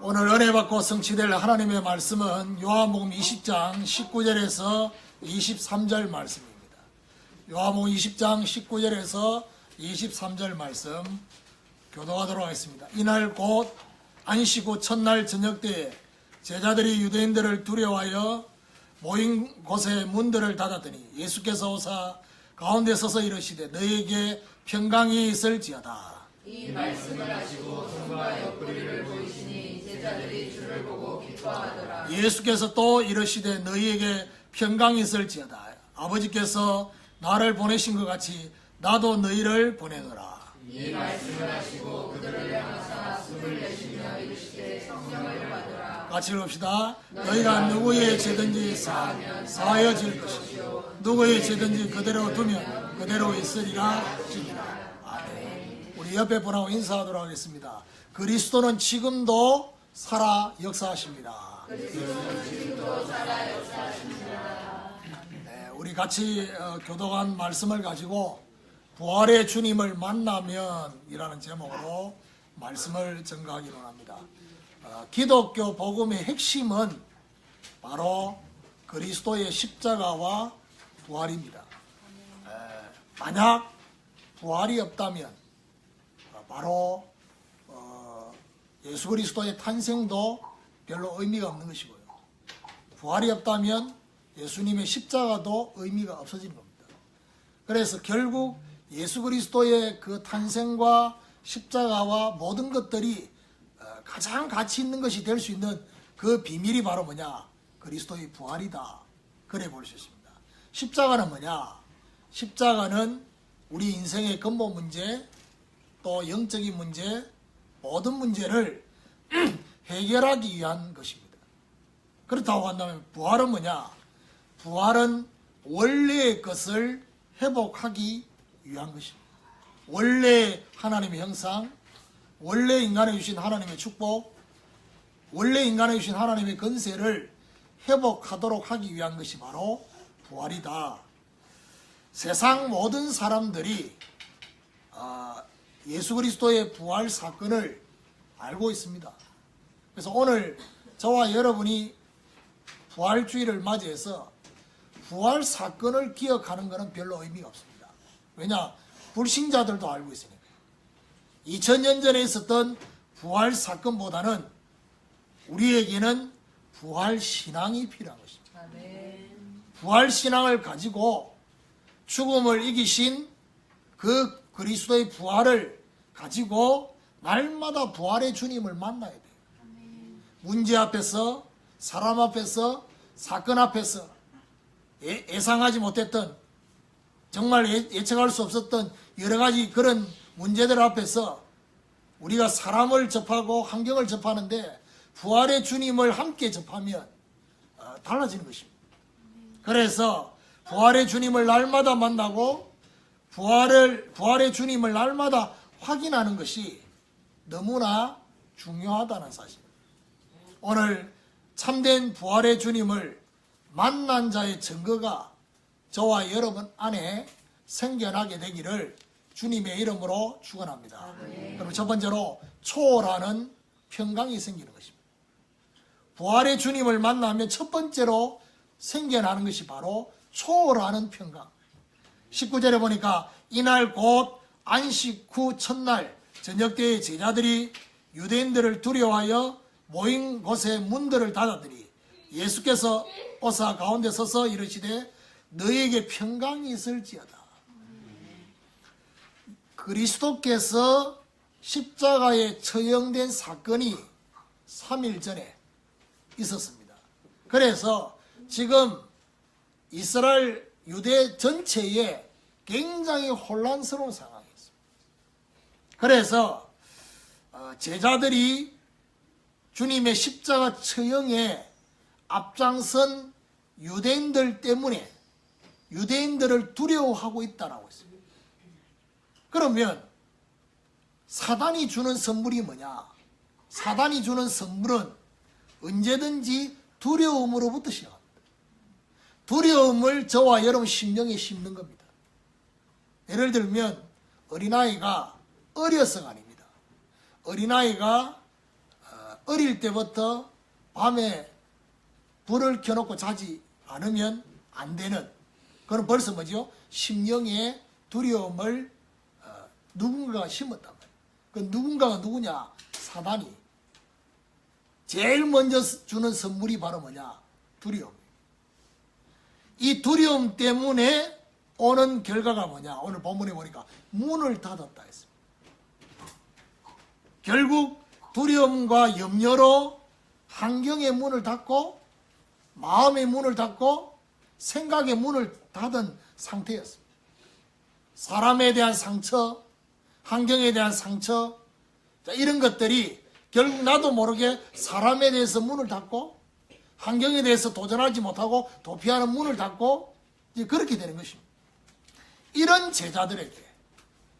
오늘 은혜 받고 성취될 하나님의 말씀은 요한복음 20장 19절에서 23절 말씀입니다. 요한복음 20장 19절에서 23절 말씀 교독하도록 하겠습니다. 이날 곧 안식 후 첫날 저녁 때에 제자들이 유대인들을 두려워하여 모인 곳에 문들을 닫았더니 예수께서 오사 가운데 서서 이르시되 너희에게 평강이 있을지어다. 이 말씀을 하시고 손과 옆구리를 보이시니 제자들이 주를 보고 기뻐하더라. 예수께서 또 이르시되 너희에게 평강이 있을지어다. 아버지께서 나를 보내신 것 같이 나도 너희를 보내노라. 이 말씀을 하시고 그들을 향하사 숨을 내쉬며 이르시되 성령을 받으라. 같이 읽읍시다. 너희가 누구의 죄든지 사하여질 것이요 누구의 죄든지 그대로 두면 그대로 있으리라 하시니라. 아멘. 우리 옆에 분하고 인사하도록 하겠습니다. 그리스도는 지금도 살아 역사하십니다. 그리스도는 지금도 살아 역사하십니다. 네, 우리 같이 교독한 말씀을 가지고 부활의 주님을 만나면 이라는 제목으로 말씀을 전가하기로 합니다. 기독교 복음의 핵심은 바로 그리스도의 십자가와 부활입니다. 만약 부활이 없다면 바로 예수 그리스도의 탄생도 별로 의미가 없는 것이고요. 부활이 없다면 예수님의 십자가도 의미가 없어지는 겁니다. 그래서 결국 예수 그리스도의 그 탄생과 십자가와 모든 것들이 가장 가치 있는 것이 될 수 있는 그 비밀이 바로 뭐냐? 그리스도의 부활이다. 그래 볼 수 있습니다. 십자가는 뭐냐? 십자가는 우리 인생의 근본 문제, 또 영적인 문제, 모든 문제를 해결하기 위한 것입니다. 그렇다고 한다면 부활은 뭐냐? 부활은 원래의 것을 회복하기 위한 것입니다. 원래 하나님의 형상, 원래 인간에 주신 하나님의 축복, 원래 인간에 주신 하나님의 권세를 회복하도록 하기 위한 것이 바로 부활이다. 세상 모든 사람들이 예수 그리스도의 부활 사건을 알고 있습니다. 그래서 오늘 저와 여러분이 부활주의를 맞이해서 부활 사건을 기억하는 것은 별로 의미가 없습니다. 왜냐? 불신자들도 알고 있으니까. 2000년 전에 있었던 부활 사건보다는 우리에게는 부활 신앙이 필요한 것입니다. 부활 신앙을 가지고 죽음을 이기신 그 그리스도의 부활을 가지고 날마다 부활의 주님을 만나야 돼요. 문제 앞에서, 사람 앞에서, 사건 앞에서 예상하지 못했던, 정말 예측할 수 없었던 여러 가지 그런 문제들 앞에서 우리가 사람을 접하고 환경을 접하는데 부활의 주님을 함께 접하면 달라지는 것입니다. 그래서 부활의 주님을 날마다 만나고 부활의 주님을 날마다 확인하는 것이 너무나 중요하다는 사실입니다. 오늘 참된 부활의 주님을 만난 자의 증거가 저와 여러분 안에 생겨나게 되기를 주님의 이름으로 축원합니다. 그럼 첫 번째로 초월하는 평강이 생기는 것입니다. 부활의 주님을 만나면 첫 번째로 생겨나는 것이 바로 초월하는 평강. 19절에 보니까 이날 곧 안식 후 첫날 저녁 때에 제자들이 유대인들을 두려워하여 모인 곳에 문들을 닫았더니 예수께서 오사 가운데 서서 이르시되 너희에게 평강이 있을지어다. 그리스도께서 십자가에 처형된 사건이 3일 전에 있었습니다. 그래서 지금 이스라엘 유대 전체에 굉장히 혼란스러운 상황이 있습니다. 그래서 제자들이 주님의 십자가 처형에 앞장선 유대인들 때문에 유대인들을 두려워하고 있다라고 했습니다. 그러면 사단이 주는 선물이 뭐냐? 사단이 주는 선물은 언제든지 두려움으로부터 시작합니다. 두려움을 저와 여러분 심령에 심는 겁니다. 예를 들면 어린아이가 어려서가 아닙니다. 어린아이가 어릴 때부터 밤에 불을 켜놓고 자지 않으면 안 되는, 그건 벌써 뭐죠? 심령의 두려움을 누군가가 심었단 말이에요. 그 누군가가 누구냐? 사단이. 제일 먼저 주는 선물이 바로 뭐냐? 두려움. 이 두려움 때문에 오는 결과가 뭐냐? 오늘 본문에 보니까 문을 닫았다 했습니다. 결국 두려움과 염려로 환경의 문을 닫고 마음의 문을 닫고 생각의 문을 닫은 상태였습니다. 사람에 대한 상처, 환경에 대한 상처, 이런 것들이 결국 나도 모르게 사람에 대해서 문을 닫고 환경에 대해서 도전하지 못하고 도피하는 문을 닫고 이제 그렇게 되는 것입니다. 이런 제자들에게,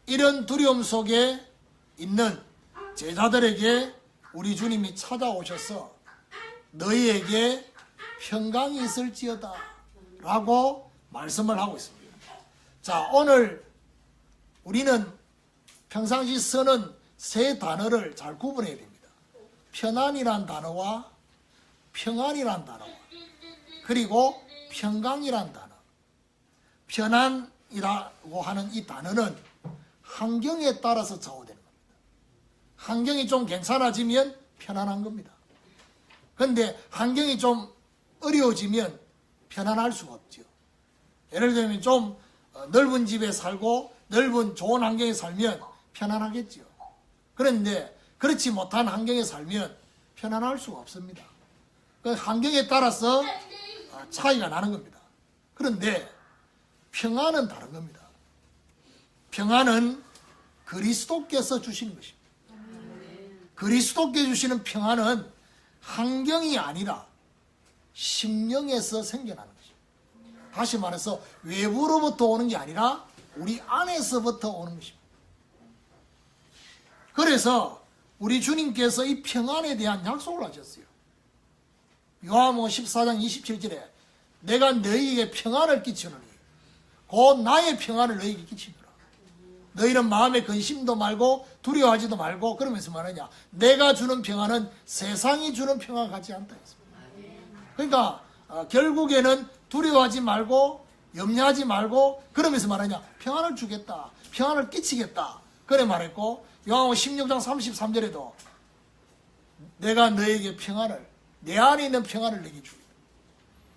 이런 두려움 속에 있는 제자들에게 우리 주님이 찾아오셔서 너희에게 평강이 있을지어다 라고 말씀을 하고 있습니다. 자, 오늘 우리는 평상시 쓰는 세 단어를 잘 구분해야 됩니다. 편안이란 단어와 평안이란 단어와 그리고 평강이란 단어. 편안이라고 하는 이 단어는 환경에 따라서 좌우되는 겁니다. 환경이 좀 괜찮아지면 편안한 겁니다. 그런데 환경이 좀 어려워지면 편안할 수가 없죠. 예를 들면 좀 넓은 집에 살고 넓은 좋은 환경에 살면 편안하겠죠. 그런데 그렇지 못한 환경에 살면 편안할 수가 없습니다. 그 환경에 따라서 차이가 나는 겁니다. 그런데 평안은 다른 겁니다. 평안은 그리스도께서 주시는 것입니다. 그리스도께 주시는 평안은 환경이 아니라 심령에서 생겨나는 것입니다. 다시 말해서 외부로부터 오는 게 아니라 우리 안에서부터 오는 것입니다. 그래서 우리 주님께서 이 평안에 대한 약속을 하셨어요. 요한복음 14장 27절에 내가 너희에게 평안을 끼치노니 곧 나의 평안을 너희에게 끼치노라. 너희는 마음에 근심도 말고 두려워하지도 말고, 그러면서 말하냐, 내가 주는 평안은 세상이 주는 평안 같지 않다 했습니다. 그러니까 결국에는 두려워하지 말고 염려하지 말고, 그러면서 말하냐, 평안을 주겠다, 평안을 끼치겠다, 그래 말했고, 요한복음 16장 33절에도 내가 너에게 평안을, 내 안에 있는 평안을 내게 주겠다.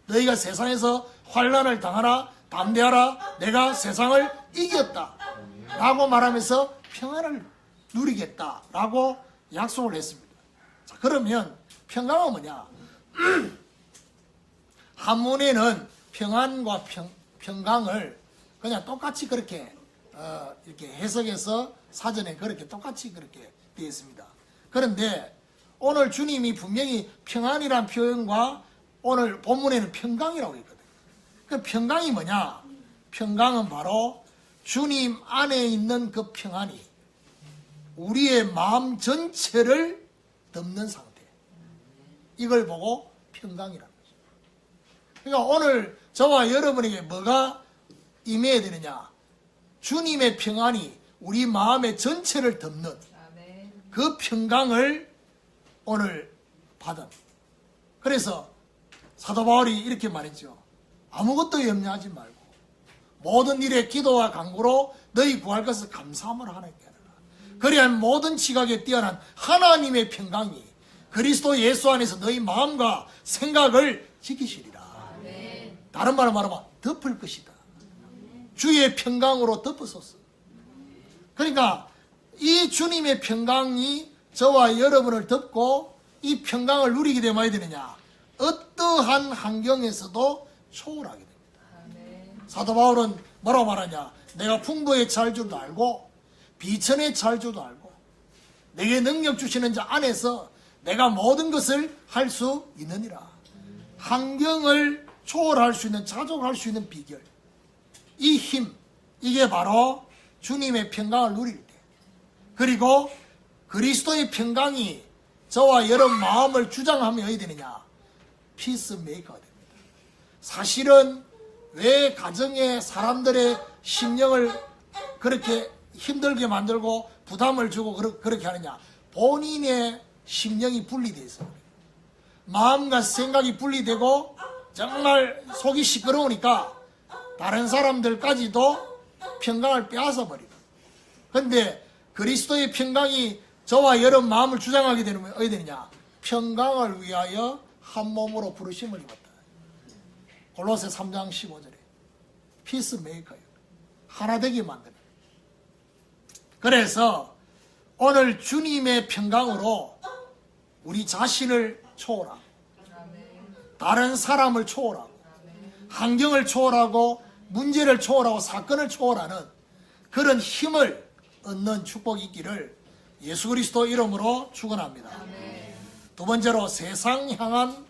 너희가 세상에서 환난을 당하나 담대하라, 내가 세상을 이겼다 라고 말하면서 평안을 누리겠다 라고 약속을 했습니다. 자, 그러면 평강은 뭐냐? 한문에는 평안과 평강을 그냥 똑같이 그렇게 이렇게 해석해서 사전에 그렇게 똑같이 그렇게 되어 있습니다. 그런데 오늘 주님이 분명히 평안이란 표현과 오늘 본문에는 평강이라고 했거든요. 그 평강이 뭐냐? 평강은 바로 주님 안에 있는 그 평안이 우리의 마음 전체를 덮는 상태. 이걸 보고 평강이라는 거죠. 그러니까 오늘 저와 여러분에게 뭐가 임해야 되느냐? 주님의 평안이 우리 마음의 전체를 덮는 그 평강을 오늘 받은. 그래서 사도 바울이 이렇게 말했죠. 아무것도 염려하지 말고 모든 일에 기도와 간구로 너희 구할 것을 감사함으로 하나님께 하라. 그래야 모든 지각에 뛰어난 하나님의 평강이 그리스도 예수 안에서 너희 마음과 생각을 지키시리라. 다른 말로 말하면 덮을 것이다. 주의 평강으로 덮으소서. 그러니까 이 주님의 평강이 저와 여러분을 덮고 이 평강을 누리게 되면 어떻게 되느냐? 어떠한 환경에서도 초월하게 됩니다. 사도 바울은 뭐라고 말하냐? 내가 풍부에 처할 줄도 알고 비천에 처할 줄도 알고 내게 능력 주시는 자 안에서 내가 모든 것을 할 수 있느니라. 환경을 초월할 수 있는, 자족할 수 있는 비결, 이 힘, 이게 바로 주님의 평강을 누릴 때, 그리고 그리스도의 평강이 저와 여러분 마음을 주장하면 어디 되느냐? 피스메이커가 됩니다. 사실은 왜 가정의 사람들의 심령을 그렇게 힘들게 만들고 부담을 주고 그렇게 하느냐? 본인의 심령이 분리되어 있어요. 마음과 생각이 분리되고 정말 속이 시끄러우니까 다른 사람들까지도 평강을 빼앗아 버리고. 그런데 그리스도의 평강이 저와 여러분 마음을 주장하게 되면 어떻게 되느냐? 평강을 위하여 한 몸으로 부르심을 입었다. 골로새 3장 15절에 피스메이커예요. 하나 되게 만드는. 그래서 오늘 주님의 평강으로 우리 자신을 초월하고 다른 사람을 초월하고 환경을 초월하고 문제를 초월하고 사건을 초월하는 그런 힘을 얻는 축복이 있기를 예수 그리스도 이름으로 축원합니다. 두 번째로 세상 향한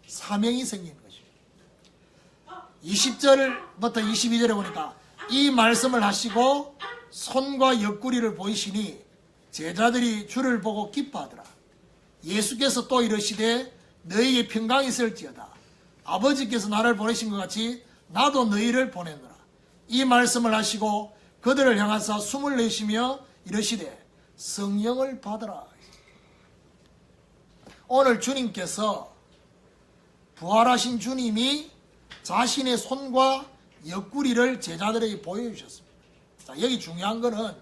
사명이 생기는 것입니다. 20절부터 22절에 보니까 이 말씀을 하시고 손과 옆구리를 보이시니 제자들이 주를 보고 기뻐하더라. 예수께서 또 이르시되 너희에게 평강이 있을지어다. 아버지께서 나를 보내신 것 같이 나도 너희를 보내노라. 이 말씀을 하시고 그들을 향하사 숨을 내쉬며 이르시되 성령을 받으라. 오늘 주님께서 부활하신 주님이 자신의 손과 옆구리를 제자들에게 보여주셨습니다. 자, 여기 중요한 거는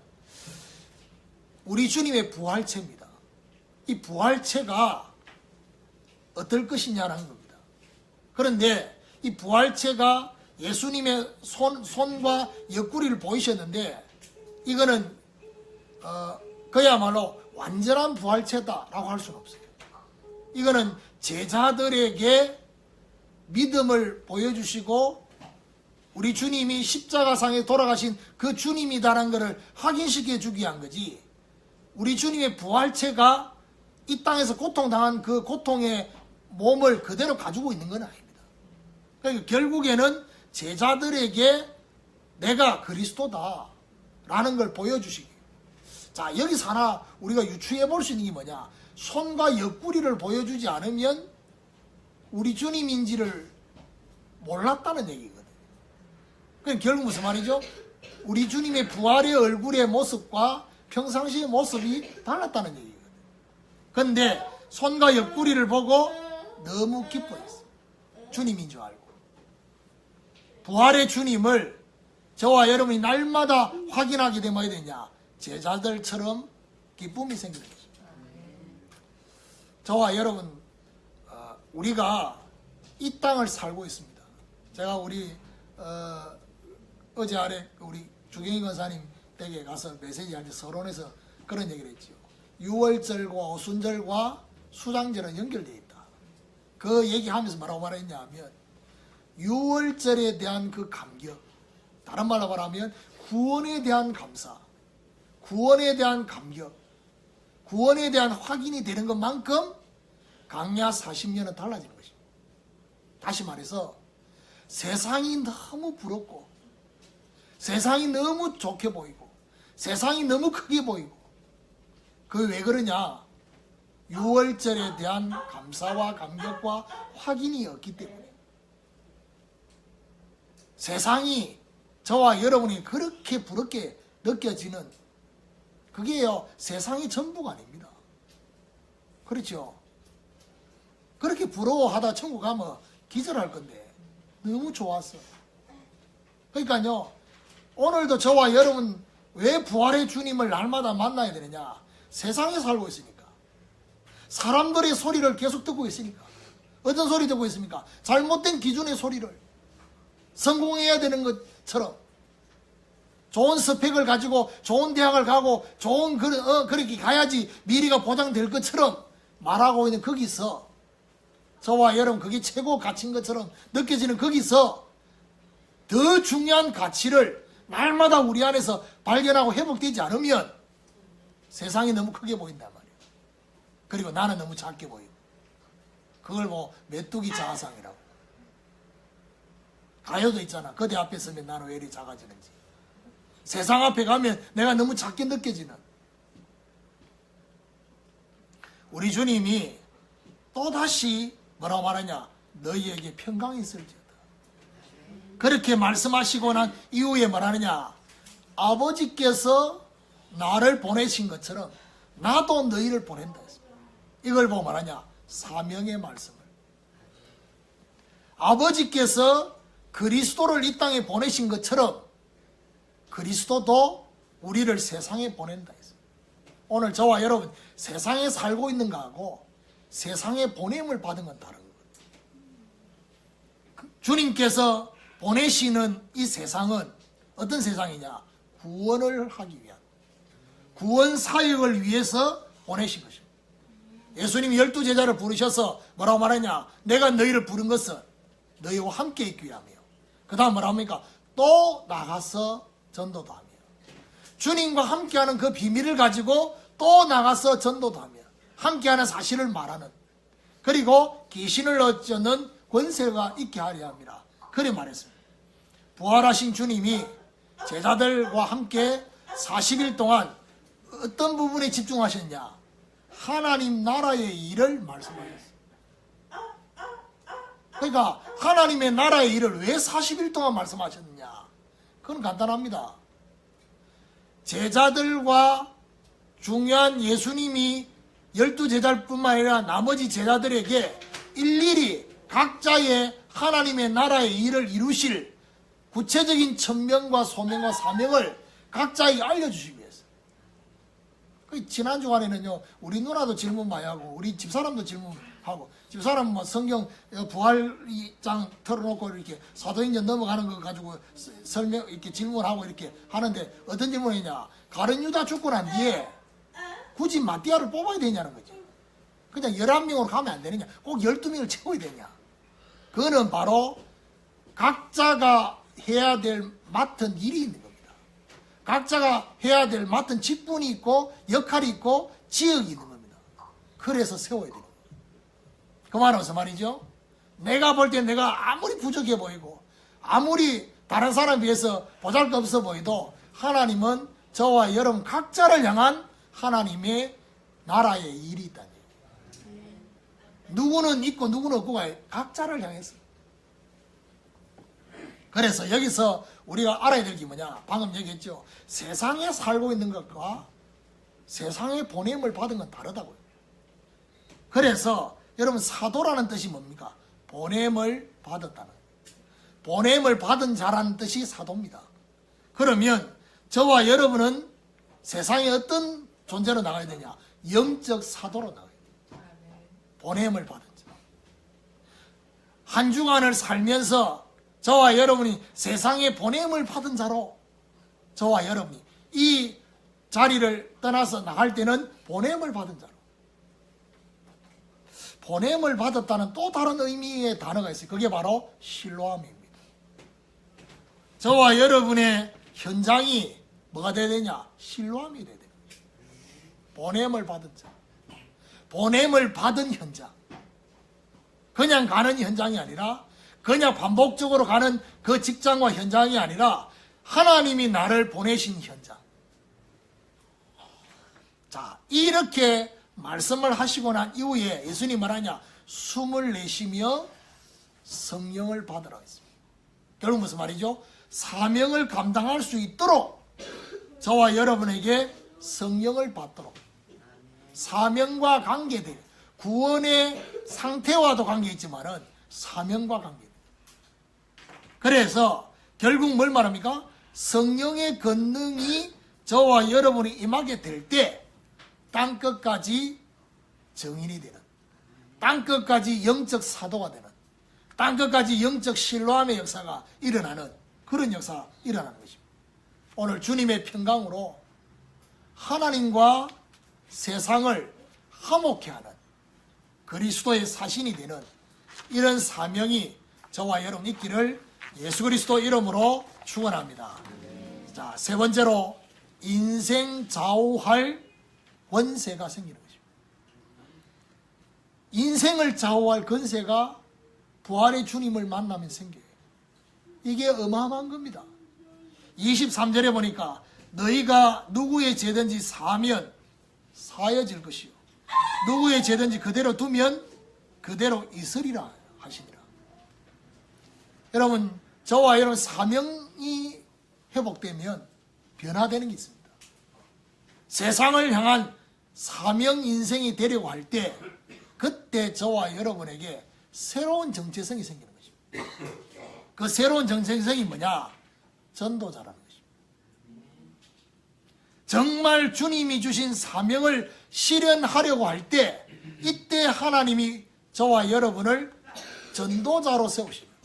우리 주님의 부활체입니다. 이 부활체가 어떨 것이냐라는 겁니다. 그런데 이 부활체가 예수님의 손과 옆구리를 보이셨는데 이거는 그야말로 완전한 부활체다라고 할 수는 없어요. 이거는 제자들에게 믿음을 보여주시고 우리 주님이 십자가상에 돌아가신 그 주님이다라는 것을 확인시켜 주기 위한 거지, 우리 주님의 부활체가 이 땅에서 고통당한 그 고통의 몸을 그대로 가지고 있는 건 아닙니다. 그러니까 결국에는 제자들에게 내가 그리스도다 라는 걸 보여주시기. 자, 여기서 하나 우리가 유추해 볼 수 있는 게 뭐냐, 손과 옆구리를 보여주지 않으면 우리 주님인지를 몰랐다는 얘기거든요. 그럼 결국 무슨 말이죠? 우리 주님의 부활의 얼굴의 모습과 평상시의 모습이 달랐다는 얘기거든요. 그런데 손과 옆구리를 보고 너무 기뻐했어요. 주님인 줄 알고. 부활의 주님을 저와 여러분이 날마다 확인하게 되면 어떻게 되냐? 제자들처럼 기쁨이 생기는 것입니다. 저와 여러분, 우리가 이 땅을 살고 있습니다. 제가 우리 어제 아래 우리 주경희 권사님 댁에 가서 메시지 할 때 서론에서 그런 얘기를 했죠. 6월절과 오순절과 수장절은 연결되어 있다. 그 얘기하면서 뭐라고 말했냐 하면 6월절에 대한 그 감격, 다른 말로 말하면 구원에 대한 감사, 구원에 대한 감격, 구원에 대한 확인이 되는 것만큼 강야 40년은 달라지는 것입니다. 다시 말해서 세상이 너무 부럽고 세상이 너무 좋게 보이고 세상이 너무 크게 보이고, 그 왜 그러냐? 6월절에 대한 감사와 감격과 확인이 없기 때문에. 세상이 저와 여러분이 그렇게 부럽게 느껴지는 그게요, 세상이 전부가 아닙니다. 그렇죠? 그렇게 부러워하다 천국 가면 기절할 건데 너무 좋았어. 그러니까요, 오늘도 저와 여러분 왜 부활의 주님을 날마다 만나야 되느냐? 세상에 살고 있으니까. 사람들의 소리를 계속 듣고 있으니까. 어떤 소리 듣고 있습니까? 잘못된 기준의 소리를. 성공해야 되는 것처럼, 좋은 스펙을 가지고 좋은 대학을 가고 좋은 그렇게 가야지 미래가 보장될 것처럼 말하고 있는 거기서, 저와 여러분 그게 최고 가치인 것처럼 느껴지는 거기서 더 중요한 가치를 날마다 우리 안에서 발견하고 회복되지 않으면 세상이 너무 크게 보인단 말이에요. 그리고 나는 너무 작게 보이고, 그걸 뭐 메뚜기 자아상이라고. 가요도 있잖아. 그대 앞에 서면 나는 왜 이리 작아지는지. 세상 앞에 가면 내가 너무 작게 느껴지는. 우리 주님이 또다시 뭐라고 말하냐? 너희에게 평강이 있을지어다. 그렇게 말씀하시고 난 이후에 말하느냐? 아버지께서 나를 보내신 것처럼 나도 너희를 보낸다 했습니다. 이걸 보고 말하냐? 사명의 말씀을. 아버지께서 그리스도를 이 땅에 보내신 것처럼 그리스도도 우리를 세상에 보낸다 했어요. 오늘 저와 여러분 세상에 살고 있는 거하고 세상에 보냄을 받은 건 다른 거예요. 주님께서 보내시는 이 세상은 어떤 세상이냐? 구원을 하기 위한, 구원 사역을 위해서 보내신 것입니다. 예수님이 12제자를 부르셔서 뭐라고 말하냐? 내가 너희를 부른 것은 너희와 함께 있기 위함이요. 그 다음 뭐라 합니까? 또 나가서 전도도 하며. 주님과 함께하는 그 비밀을 가지고 또 나가서 전도도 하며 함께하는 사실을 말하는, 그리고 귀신을 어쩌는 권세가 있게 하려 합니다. 그래 말했습니다. 부활하신 주님이 제자들과 함께 40일 동안 어떤 부분에 집중하셨냐? 하나님 나라의 일을 말씀하셨어요. 그러니까 하나님의 나라의 일을 왜 40일 동안 말씀하셨느냐? 그건 간단합니다. 제자들과 중요한 예수님이 12제자뿐만 아니라 나머지 제자들에게 일일이 각자의 하나님의 나라의 일을 이루실 구체적인 천명과 소명과 사명을 각자에게 알려주시기 위해서. 지난 주간에는요, 우리 누나도 질문 많이 하고 우리 집사람도 질문하고, 집사람 뭐 성경 부활장 털어놓고 이렇게 사도행전 넘어가는 거 가지고 설명 이렇게 질문하고 이렇게 하는데, 어떤 질문이냐? 가룟 유다 죽고 난 뒤에 굳이 마띠아를 뽑아야 되냐는 거죠. 그냥 11명으로 가면 안 되느냐? 꼭 12명을 채워야 되냐? 그거는 바로 각자가 해야 될 맡은 일이 있는 겁니다. 각자가 해야 될 맡은 직분이 있고 역할이 있고 지역이 있는 겁니다. 그래서 세워야 되는 거예요. 그 말은 무슨 말이죠? 내가 볼 때 내가 아무리 부족해 보이고 아무리 다른 사람에 비해서 보잘것없어 보여도 하나님은 저와 여러분 각자를 향한 하나님의 나라의 일이 있다는 거예요. 누구는 있고 누구는 없고가 각자를 향해서. 그래서 여기서 우리가 알아야 될 게 뭐냐? 방금 얘기했죠. 세상에 살고 있는 것과 세상에 보냄을 받은 건 다르다고요. 그래서 여러분 사도라는 뜻이 뭡니까? 보냄을 받았다는, 보냄을 받은 자라는 뜻이 사도입니다. 그러면 저와 여러분은 세상에 어떤 존재로 나가야 되냐? 영적 사도로 나가야 돼요. 보냄을 받은 자. 한 주간을 살면서 저와 여러분이 세상에 보냄을 받은 자로, 저와 여러분이 이 자리를 떠나서 나갈 때는 보냄을 받은 자로. 보냄을 받았다는 또 다른 의미의 단어가 있어요. 그게 바로 실로암입니다. 저와 여러분의 현장이 뭐가 돼야 되냐? 실로암이 돼야 돼요. 보냄을 받은 자. 보냄을 받은 현장. 그냥 가는 현장이 아니라, 그냥 반복적으로 가는 그 직장과 현장이 아니라 하나님이 나를 보내신 현장. 자, 이렇게 말씀을 하시고 난 이후에 예수님 말하냐? 숨을 내쉬며 성령을 받으라 했습니다. 결국 무슨 말이죠? 사명을 감당할 수 있도록 저와 여러분에게 성령을 받도록, 사명과 관계돼, 구원의 상태와도 관계있지만은 사명과 관계돼. 그래서 결국 뭘 말합니까? 성령의 권능이 저와 여러분이 임하게 될 때 땅끝까지 정인이 되는, 땅끝까지 영적 사도가 되는, 땅끝까지 영적 신뢰함의 역사가 일어나는 그런 역사가 일어나는 것입니다. 오늘 주님의 평강으로 하나님과 세상을 화목케 하는 그리스도의 사신이 되는 이런 사명이 저와 여러분 있기를 예수 그리스도 이름으로 축원합니다. 자, 세 번째로 인생 좌우할 권세가 생기는 것입니다. 인생을 좌우할 권세가 부활의 주님을 만나면 생겨요. 이게 어마어마한 겁니다. 23절에 보니까 너희가 누구의 죄든지 사하면 사여질 것이요, 누구의 죄든지 그대로 두면 그대로 있으리라 하시니라. 여러분, 저와 여러분 사명이 회복되면 변화되는 게 있습니다. 세상을 향한 사명 인생이 되려고 할 때 그때 저와 여러분에게 새로운 정체성이 생기는 것입니다. 그 새로운 정체성이 뭐냐? 전도자라는 것입니다. 정말 주님이 주신 사명을 실현하려고 할 때 이때 하나님이 저와 여러분을 전도자로 세우십니다.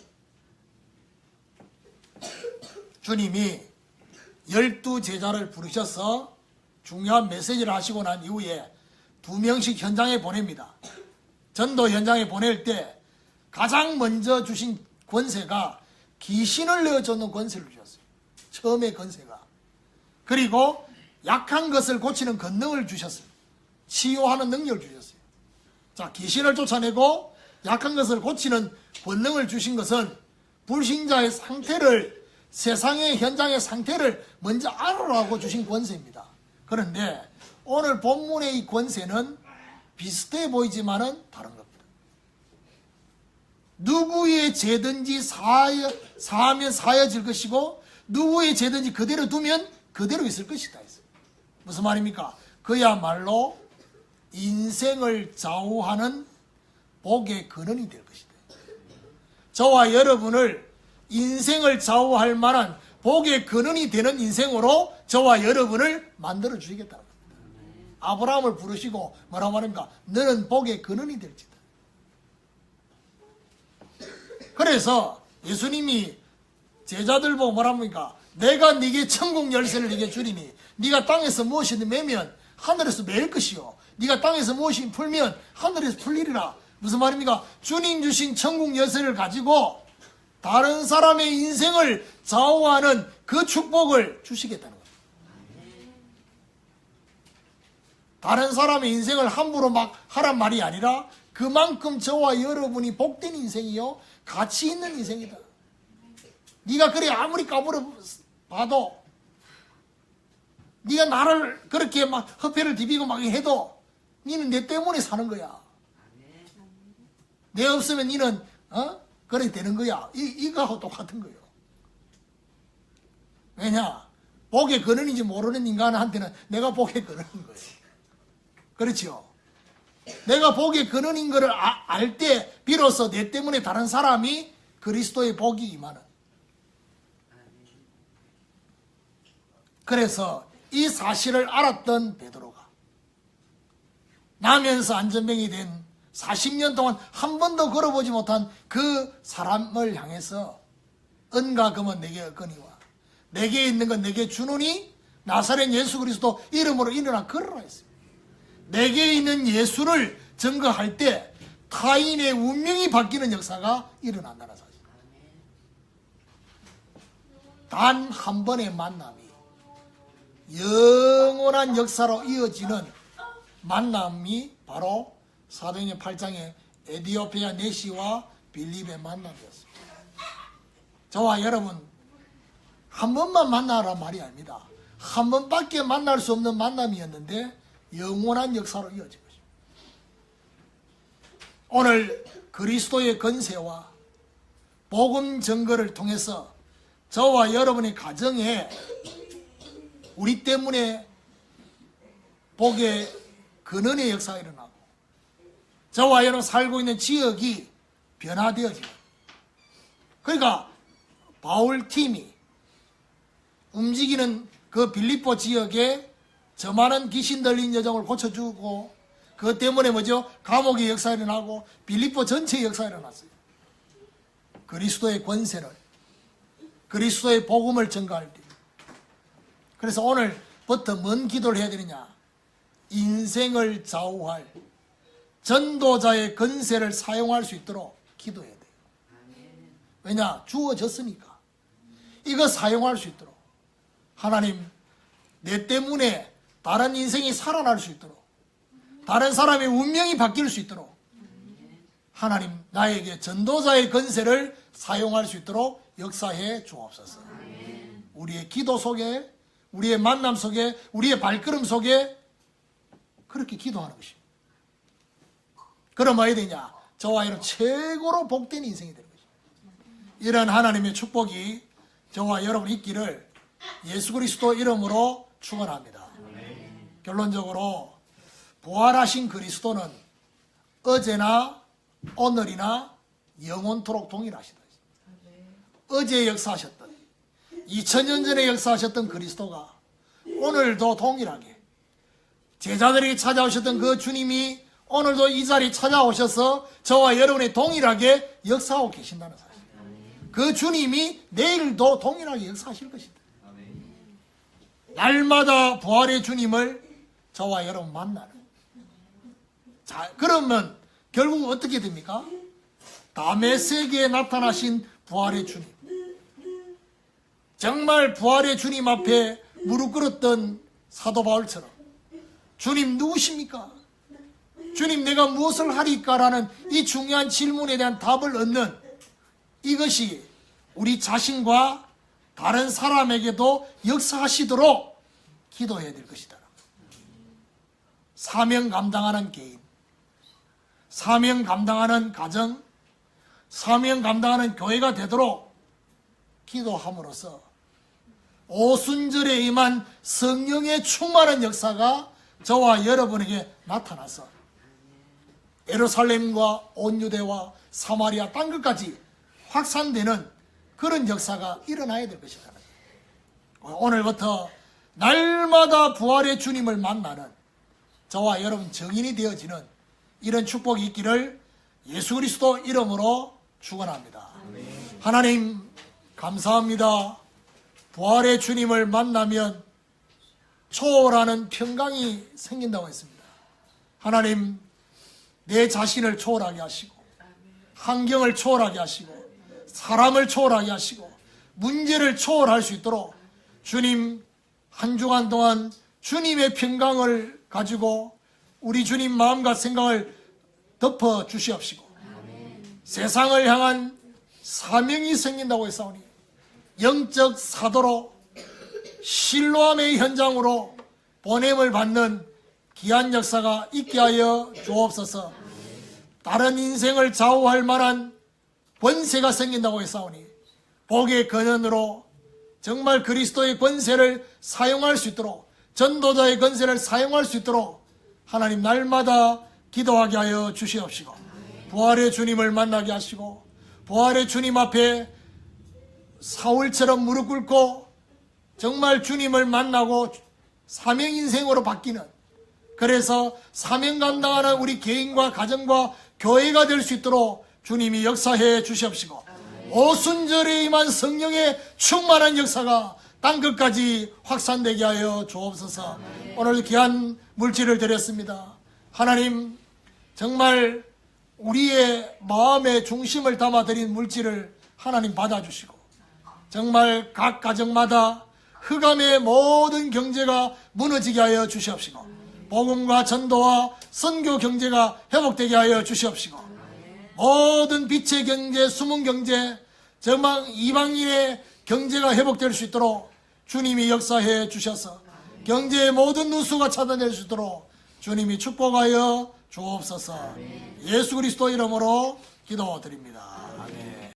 주님이 12제자를 부르셔서 중요한 메시지를 하시고 난 이후에 2명씩 현장에 보냅니다. 전도 현장에 보낼 때 가장 먼저 주신 권세가 귀신을 내어쫓는 권세를 주셨어요. 처음에 권세가. 그리고 약한 것을 고치는 권능을 주셨어요. 치유하는 능력을 주셨어요. 자, 귀신을 쫓아내고 약한 것을 고치는 권능을 주신 것은 불신자의 상태를, 세상의 현장의 상태를 먼저 알아라고 주신 권세입니다. 그런데 오늘 본문의 이 권세는 비슷해 보이지만은 다른 겁니다. 누구의 죄든지 사하면 사하여질 것이고 누구의 죄든지 그대로 두면 그대로 있을 것이다 했어요. 무슨 말입니까? 그야말로 인생을 좌우하는 복의 근원이 될 것이다. 저와 여러분을 인생을 좌우할 만한 복의 근원이 되는 인생으로 저와 여러분을 만들어 주시겠다는 겁니다. 아브라함을 부르시고 뭐라고 말합니까? 너는 복의 근원이 될지다. 그래서 예수님이 제자들 보고 뭐랍니까? 내가 네게 천국 열쇠를 네게 주리니 네가 땅에서 무엇이든 매면 하늘에서 매일 것이요 네가 땅에서 무엇이든 풀면 하늘에서 풀리리라. 무슨 말입니까? 주님 주신 천국 열쇠를 가지고 다른 사람의 인생을 좌우하는 그 축복을 주시겠다는 겁니다. 다른 사람의 인생을 함부로 막 하란 말이 아니라 그만큼 저와 여러분이 복된 인생이요 가치 있는 인생이다. 네가 그래 아무리 까불어 봐도 네가 나를 그렇게 막 허패를 디비고 막 해도 너는 내 때문에 사는 거야. 내 없으면 너는 그래 되는 거야. 이거하고 똑같은 거예요. 왜냐? 복의 근원인지 모르는 인간한테는 내가 복의 근원인 거예요. 그렇죠? 내가 복의 근원인 것을 알 때 비로소 내 때문에 다른 사람이 그리스도의 복이 임하는. 그래서 이 사실을 알았던 베드로가 나면서 안전병이 된 40년 동안 한 번도 걸어보지 못한 그 사람을 향해서 은과 금은 내게 얻거니와 내게 있는 건 내게 주노니 나사렛 예수 그리스도 이름으로 일어나 걸으라 했습니다. 내게 있는 예수를 증거할 때 타인의 운명이 바뀌는 역사가 일어난다는 사실. 단 한 번의 만남이 영원한 역사로 이어지는 만남이 바로 사도행전 8장의 에디오피아 네시와 빌립의 만남이었습니다. 저와 여러분 한 번만 만나란 말이 아닙니다. 한 번밖에 만날 수 없는 만남이었는데 영원한 역사로 이어진 것입니다. 오늘 그리스도의 권세와 복음 증거를 통해서 저와 여러분의 가정에 우리 때문에 복의 근원의 역사가 일어나고 저와 여러분 살고 있는 지역이 변화되어지고 그러니까 바울 팀이 움직이는 그 빌립보 지역에 저 많은 귀신 들린 여정을 고쳐주고 그것 때문에 뭐죠? 감옥의 역사가 일어나고 빌립보 전체의 역사가 일어났어요. 그리스도의 권세를 그리스도의 복음을 전가할 때 그래서 오늘부터 뭔 기도를 해야 되느냐? 인생을 좌우할 전도자의 권세를 사용할 수 있도록 기도해야 돼요. 왜냐? 주어졌으니까. 이거 사용할 수 있도록. 하나님, 내 때문에 다른 인생이 살아날 수 있도록. 다른 사람의 운명이 바뀔 수 있도록. 하나님, 나에게 전도자의 권세를 사용할 수 있도록 역사해 주옵소서. 우리의 기도 속에, 우리의 만남 속에, 우리의 발걸음 속에 그렇게 기도하는 것입니다. 그럼 뭐해야 되냐? 저와 여러분 최고로 복된 인생이 되는 것입니다. 이런 하나님의 축복이 저와 여러분 있기를 예수 그리스도 이름으로 축원합니다. 결론적으로 부활하신 그리스도는 어제나 오늘이나 영원토록 동일하시다. 어제 역사하셨던 2000년 전에 역사하셨던 그리스도가 오늘도 동일하게 제자들에게 찾아오셨던 그 주님이 오늘도 이 자리에 찾아오셔서 저와 여러분이 동일하게 역사하고 계신다는 사실. 그 주님이 내일도 동일하게 역사하실 것이다. 날마다 부활의 주님을 저와 여러분 만나는. 자, 그러면 결국 어떻게 됩니까? 다메 세계에 나타나신 부활의 주님. 정말 부활의 주님 앞에 무릎 꿇었던 사도 바울처럼 주님 누구십니까? 주님 내가 무엇을 하리까라는 이 중요한 질문에 대한 답을 얻는 이것이 우리 자신과 다른 사람에게도 역사하시도록 기도해야 될 것이다. 사명 감당하는 개인, 사명 감당하는 가정, 사명 감당하는 교회가 되도록 기도함으로써 오순절에 임한 성령의 충만한 역사가 저와 여러분에게 나타나서 예루살렘과 온 유대와 사마리아 땅끝까지 확산되는 그런 역사가 일어나야 될 것이다. 오늘부터 날마다 부활의 주님을 만나는 저와 여러분 증인이 되어지는 이런 축복이 있기를 예수 그리스도 이름으로 축원합니다. 하나님 감사합니다. 부활의 주님을 만나면 초월하는 평강이 생긴다고 했습니다. 하나님 내 자신을 초월하게 하시고 환경을 초월하게 하시고 사람을 초월하게 하시고 문제를 초월할 수 있도록 주님 한 주간 동안 주님의 평강을 가지고 우리 주님 마음과 생각을 덮어 주시옵시고 세상을 향한 사명이 생긴다고 했사오니 영적 사도로 실로암의 현장으로 보냄을 받는 귀한 역사가 있게 하여 주옵소서. 다른 인생을 좌우할 만한 권세가 생긴다고 했사오니 복의 근원으로 정말 그리스도의 권세를 사용할 수 있도록 전도자의 권세를 사용할 수 있도록 하나님 날마다 기도하게 하여 주시옵시고 부활의 주님을 만나게 하시고 부활의 주님 앞에 사울처럼 무릎 꿇고 정말 주님을 만나고 사명 인생으로 바뀌는 그래서 사명 감당하는 우리 개인과 가정과 교회가 될 수 있도록 주님이 역사해 주시옵시고 오순절에 임한 성령의 충만한 역사가 땅끝까지 확산되게 하여 주옵소서. 오늘 귀한 물질을 드렸습니다. 하나님 정말 우리의 마음의 중심을 담아 드린 물질을 하나님 받아주시고 정말 각 가정마다 흑암의 모든 경제가 무너지게 하여 주시옵시고 복음과 전도와 선교 경제가 회복되게 하여 주시옵시고 모든 빛의 경제, 숨은 경제, 정말 이방인의 경제가 회복될 수 있도록 주님이 역사해 주셔서 경제의 모든 누수가 차단될 수 있도록 주님이 축복하여 주옵소서. 예수 그리스도 이름으로 기도드립니다.